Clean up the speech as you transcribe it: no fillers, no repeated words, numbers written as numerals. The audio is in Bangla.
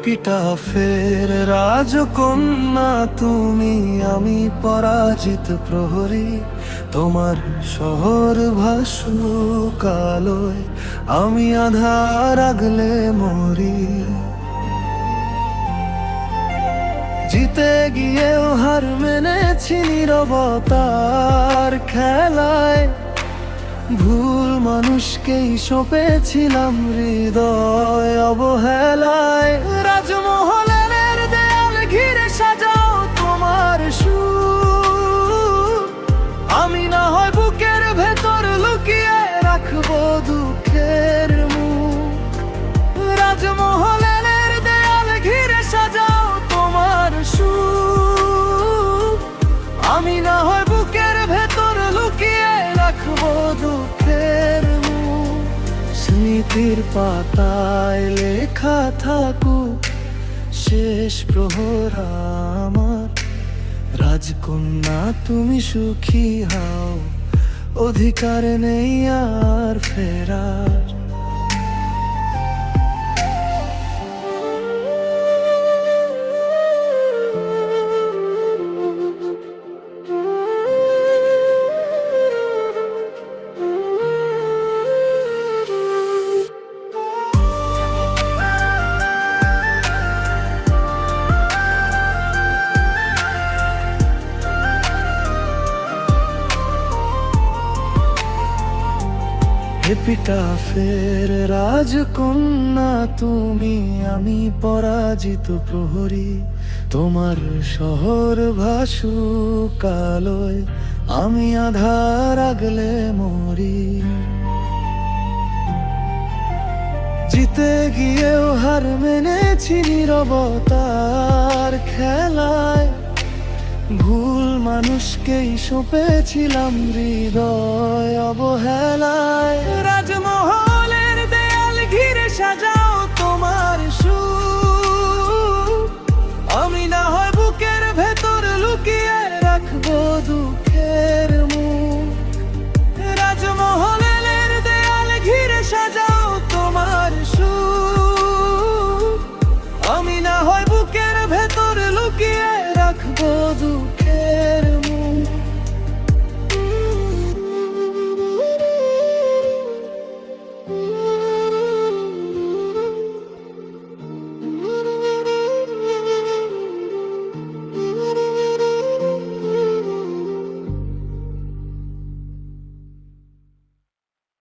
এপিটাফের রাজকন্যা তুমি, আমি পরাজিত প্রহরী। তোমার শহর ভাসুক আলোয়, আমি আধার আগলে মরি। জিতে গিয়েও হার মেনেছি নীরবতার খেলায়। ভুল মানুষকেই সঁপেছিলাম হৃদয় অবহেলায়। রাজমহলের দেয়াল ঘিরে সাজাও তোমার সুর, আমি না হয় বুকের ভেতর লুকিয়ে রাখবো দুঃখের মুখ। রাজমহলের দেয়াল ঘিরে সাজাও তোমার সুর, আমি না হয় বুকের ভেতর লুকিয়ে রাখবো দুঃখের মুখ। স্মৃতির পাতায় লেখা থাকুক শেষ প্রহর আমার। রাজকন্যা তুমি সুখী হও, অধিকার নেই আর ফেরার। এপিটাফের রাজকন্যা তুমি, আমি পরাজিত প্রহরী। তোমার শহর ভাসুক আলোয়, আমি আধার আগলে মরি। জিতে গিয়েও হার মেনেছি নীরবতার খেলায়। ভুল মানুষকেই সঁপেছিলাম হৃদয় অবহেলায়। রাজমহলের দেয়াল ঘিরে সাজাও তোমার সুর, আমি না হয় বুকের ভেতর লুকিয়ে রাখবো দুঃখের মুখ। রাজমহলের দেয়াল ঘিরে সাজাও তোমার সুর, আমি না হয় বুকের ভেতর লুকিয়ে রাখবো দুঃখ।